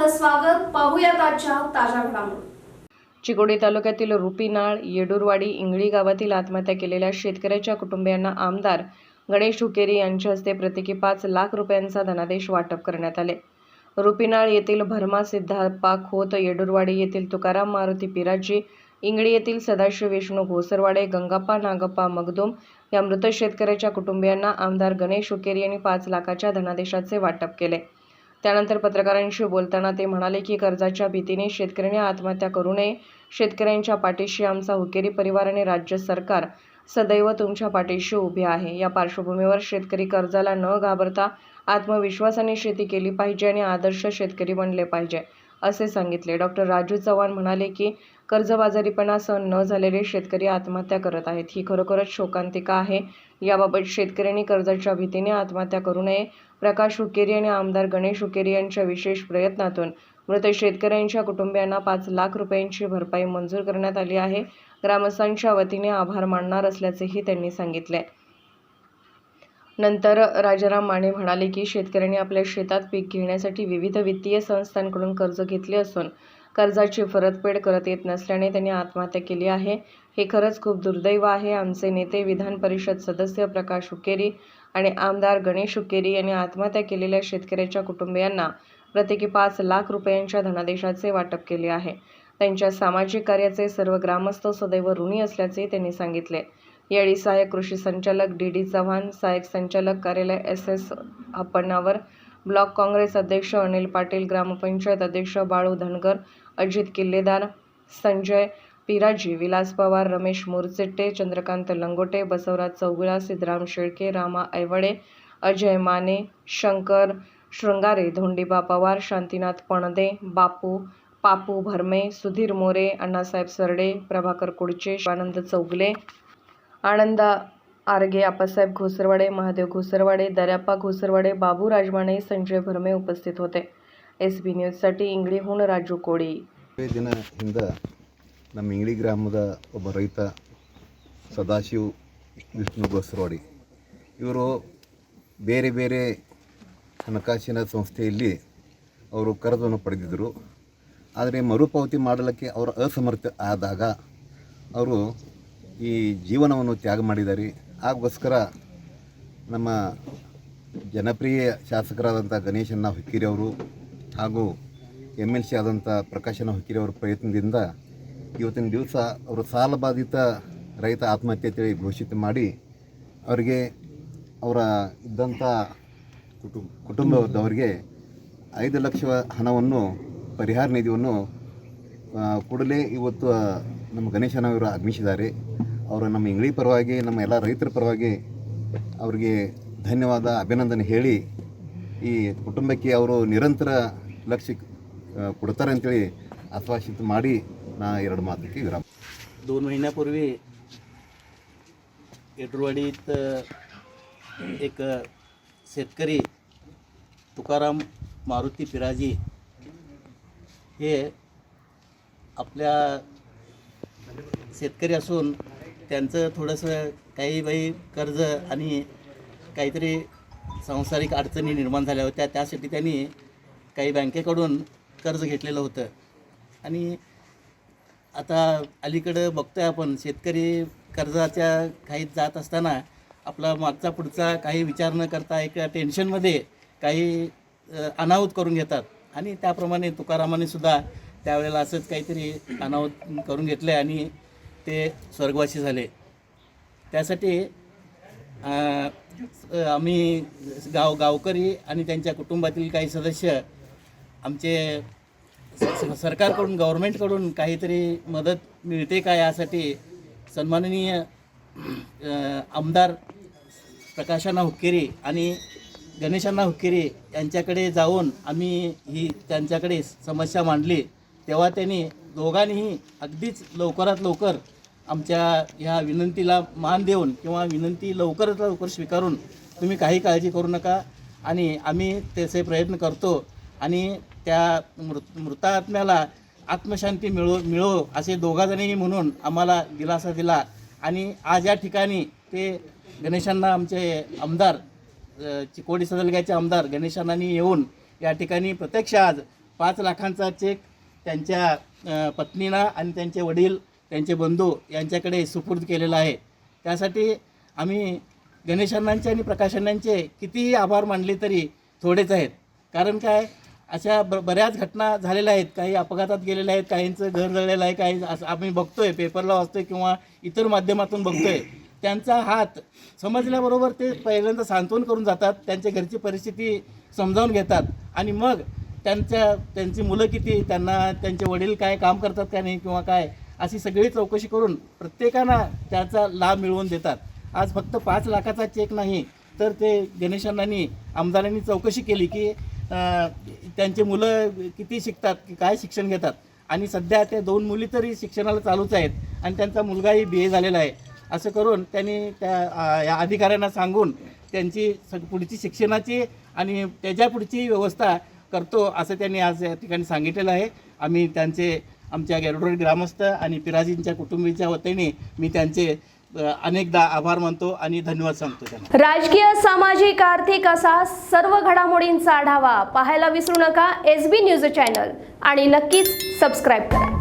आपलं स्वागत. पाहूयात आजच्या ताज्या घडामोडी. चिकोडी तालुक्यातील रुपीनाळ, येडूरवाडी, इंगळी गावातील आत्महत्या केलेल्या शेतकऱ्याच्या कुटुंबियांना आमदार गणेश हुक्केरी यांच्या हस्ते प्रत्येकी 5 लाख रुपयांचा धनादेश वाटप करण्यात आले. रुपीनाळ येथील भरमा सिद्धाप्पा खोत, येडूरवाडी येथील तुकाराम मारुती पिराजी, इंगळी येथील सदाशिव विष्णू घोसरवाडे, गंगाप्पा नागप्पा मगदूम या मृत शेतकऱ्याच्या कुटुंबियांना आमदार गणेश हुक्केरी यांनी 5 लाखाच्या धनादेशाचे वाटप केले. त्यानंतर पत्रकारांशी बोलताना ते म्हणाले की कर्जाच्या भीतीने शेतकऱ्यांनी आत्महत्या करू नये. शेतकऱ्यांच्या पाठीशी आमचा हुक्केरी परिवार आणि राज्य सरकार सदैव तुमच्या पाठीशी उभे आहे. या पार्श्वभूमीवर शेतकरी कर्जाला न घाबरता आत्मविश्वासाने शेती केली पाहिजे आणि आदर्श शेतकरी बनले पाहिजे असे सांगितले. डॉक्टर राजू चव्हाण म्हणाले की कर्जबाजारीपणा सहन न झालेले शेतकरी आत्महत्या करत आहेत. ही खरोखरच शोकांतिका आहे. याबाबत शेतकऱ्यांनी कर्जाच्या भीतीने आत्महत्या करू नये. प्रकाश हुक्केरी आणि आमदार गणेश हुक्केरी यांच्या विशेष प्रयत्नातून मृत शेतकऱ्यांच्या कुटुंबियांना 5 लाख रुपयांची भरपाई मंजूर करण्यात आली आहे. ग्रामस्थांच्या वतीने आभार मानणार असल्याचेही त्यांनी सांगितले. नंतर राजाराम माने म्हणाले की शेतकऱ्यांनी आपल्या शेतात पीक घेण्यासाठी विविध वित्तीय संस्थांकडून कर्ज घेतले असून कर्जाची परतफेड करत येत नसल्याने त्यांनी आत्महत्या केली आहे. हे खरंच खूप दुर्दैव आहे. आमचे नेते, विधान परिषद सदस्य प्रकाश हुक्केरी आणि आमदार गणेश हुक्केरी यांनी आत्महत्या केलेल्या शेतकऱ्याच्या कुटुंबियांना प्रत्येकी 5 लाख रुपयांच्या धनादेशाचे वाटप केले आहे. त्यांच्या सामाजिक कार्याचे सर्व ग्रामस्थ सदैव ऋणी असल्याचे त्यांनी सांगितले. यावेळी सहाय्यक कृषी संचालक डी चव्हाण, सहाय्यक संचालक कार्यालय SS हप्पण्णावर, ब्लॉक काँग्रेस अध्यक्ष अनिल पाटील, ग्रामपंचायत अध्यक्ष बाळू धनगर, अजित किल्लेदार, संजय पिराजी, विलास पवार, रमेश मोरचेट्टे, चंद्रकांत लंगोटे, बसवराज चौगुळा, सिद्धराम शेळके, रामा ऐवळे, अजय माने, शंकर शृंगारे, धोंडीबा पवार, शांतीनाथ पणदे, पापू भरमे, सुधीर मोरे, अण्णासाहेब सरडे, प्रभाकर कुडचे, शिवानंद चौगले, आनंद आरगे, आप्पासाहेब घोसरवाडे, महादेव घोसरवाडे, दर्याप्पा घोसरवाडे, बाबू राजमाने, संजय भरमे उपस्थित होते. SB ನ್ಯೂಸ್साठी ಇಂಗ್ಳಿಹೂಣ ರಾಜು ಕೋಡಿ. ದಿನ ಹಿಂದೆ ನಮ್ಮ ಇಂಗ್ಳಿ ಗ್ರಾಮದ ಒಬ್ಬ ರೈತ ಸದಾಶಿವ್ ವಿಷ್ಣು ಗೋಸರವಾಡಿ ಇವರು ಬೇರೆ ಬೇರೆ ಹಣಕಾಸಿನ ಸಂಸ್ಥೆಯಲ್ಲಿ ಅವರು ಕರ್ಜನ್ನು ಪಡೆದಿದ್ದರು. ಆದರೆ ಮರುಪಾವತಿ ಮಾಡಲಿಕ್ಕೆ ಅವರು ಅಸಮರ್ಥ ಆದಾಗ ಅವರು ಈ ಜೀವನವನ್ನು ತ್ಯಾಗ ಮಾಡಿದ್ದಾರೆ. ಆಗೋಸ್ಕರ ನಮ್ಮ ಜನಪ್ರಿಯ ಶಾಸಕರಾದಂಥ ಗಣೇಶಣ್ಣ ಹುಕ್ಕಿರಿ ಅವರು ಹಾಗೂ MLC ಆದಂಥ ಪ್ರಕಾಶಣ್ಣ ಹುಕ್ಕಿರಿ ಅವರ ಪ್ರಯತ್ನದಿಂದ ಇವತ್ತಿನ ದಿವಸ ಅವರು ಸಾಲಬಾಧಿತ ರೈತ ಆತ್ಮಹತ್ಯೆ ಅಂತೇಳಿ ಘೋಷಿತ ಮಾಡಿ ಅವರಿಗೆ ಅವರ ಇದ್ದಂಥ ಕುಟುಂಬದವರಿಗೆ 5 ಲಕ್ಷ ಹಣವನ್ನು ಪರಿಹಾರ ನಿಧಿಯನ್ನು ಕೂಡಲೇ ಇವತ್ತು ನಮ್ಮ ಗಣೇಶನವರು ಆಗಮಿಸಿದ್ದಾರೆ. ಅವರು ನಮ್ಮ ಇಂಗ್ಳಿ ಪರವಾಗಿ, ನಮ್ಮ ಎಲ್ಲ ರೈತರ ಪರವಾಗಿ ಅವರಿಗೆ ಧನ್ಯವಾದ, ಅಭಿನಂದನೆ ಹೇಳಿ ಈ ಕುಟುಂಬಕ್ಕೆ ಅವರು निरंतर लक्ष ಕೊಡ್ತಾರೆ ಅಂತೇಳಿ ಆಶ್ವಾಸಿತ ಮಾಡಿ ನಾ 2 ಮಾತಕ್ಕೆ ವಿರಾಮ. 2 महिन्यापूर्वी येडूरवाडीत एक शेतकरी तुकाराम मारुती पिराजी हे आपल्या शेतकरी असून त्यांचं थोडंसं काही कर्ज आणि काहीतरी सांसारिक अडचणी निर्माण झाल्या होत्या. त्यासाठी त्यांनी काही बँकेकडून कर्ज घेतलेलं होतं. आणि आता अलीकडं बघतोय आपण शेतकरी कर्जाच्या काही जात असताना आपला मागचा पुढचा काही विचार न करता एका टेन्शनमध्ये काही अनाहूत करून घेतात. आणि त्याप्रमाणे तुकारामाने सुद्धा त्यावेळेला असंच काहीतरी अनाहूत करून घेतले आणि ते स्वर्गवासी झाले. त्यासाठी आम्ही गावकरी आणि त्यांच्या कुटुंबातील काही सदस्य आमचे सरकारकडून, गव्हर्नमेंटकडून काहीतरी मदत मिळते का यासाठी सन्माननीय आमदार प्रकाशण्णा हुक्केरी आणि गणेशण्णा हुक्केरी यांच्याकडे जाऊन आम्ही ही त्यांच्याकडे समस्या मांडली. तेव्हा त्यांनी दोघांनीही अगदीच लवकरात लवकर आमच्या ह्या विनंतीला मान देऊन किंवा विनंती लवकरात लवकर स्वीकारून तुम्ही काही काळजी करू नका आणि आम्ही त्याचे प्रयत्न करतो आणि त्या मृतात्म्याला आत्मशांती मिळो असे दोघाजणही म्हणून आम्हाला दिलासा दिला. आणि आज या ठिकाणी ते गणेशांना आमचे आमदार चिकोडी सदलग्याचे आमदार गणेशांनी येऊन या ठिकाणी प्रत्यक्ष आज 5 लाखांचा चेक त्यांच्या पत्नीला आणि त्यांचे वडील, त्यांचे बंधू यांच्याकडे सुपूर्द केलेला आहे. त्यासाठी आम्ही गणेशांनांचे आणि प्रकाशांनांचे कितीही आभार मानले तरी थोडेच आहेत. कारण काय, अशा बऱ्याच घटना झालेल्या आहेत. काही अपघातात गेलेल्या आहेत, काहींचं घर जळलेलं आहे, काही असं आम्ही बघतोय, पेपरला वाचतोय किंवा इतर माध्यमातून बघतोय. त्यांचा हात समजल्याबरोबर ते पहिल्यांदा सांत्वन करून जातात, त्यांच्या घरची परिस्थिती समजावून घेतात आणि मग त्यांची मुलं किती, त्यांचे वडील काय काम करतात का नाही किंवा काय, अशी सगळी चौकशी करून प्रत्येकांना त्याचा लाभ मिळवून देतात. आज फक्त 5 लाखाचा चेक नाही, तर ते गणेशांनी आमदारांनी चौकशी केली की त्यांचे मुलं किती शिकतात, की काय शिक्षण घेतात. आणि सध्या त्या 2 मुली तरी शिक्षणाला चालूच आहेत आणि त्यांचा मुलगाही BA झालेला आहे. असं करून त्यांनी या अधिकाऱ्यांना सांगून त्यांची पुढची शिक्षणाची आणि त्याच्या पुढची व्यवस्था करतो असं त्यांनी आज या ठिकाणी सांगितलेलं आहे. आम्ही आमच्या गेरडोरी ग्रामस्थ आणि पिराजींच्या कुटुंबीच्या वतीने मी त्यांचे अनेकदा आभार मानतो आणि धन्यवाद सांगतो त्यांना. राजकीय, सामाजिक, आर्थिक असा सर्व घडामोडींचा आढावा पाहायला विसरू नका SB न्यूज चॅनल आणि नक्कीच सबस्क्राईब करा.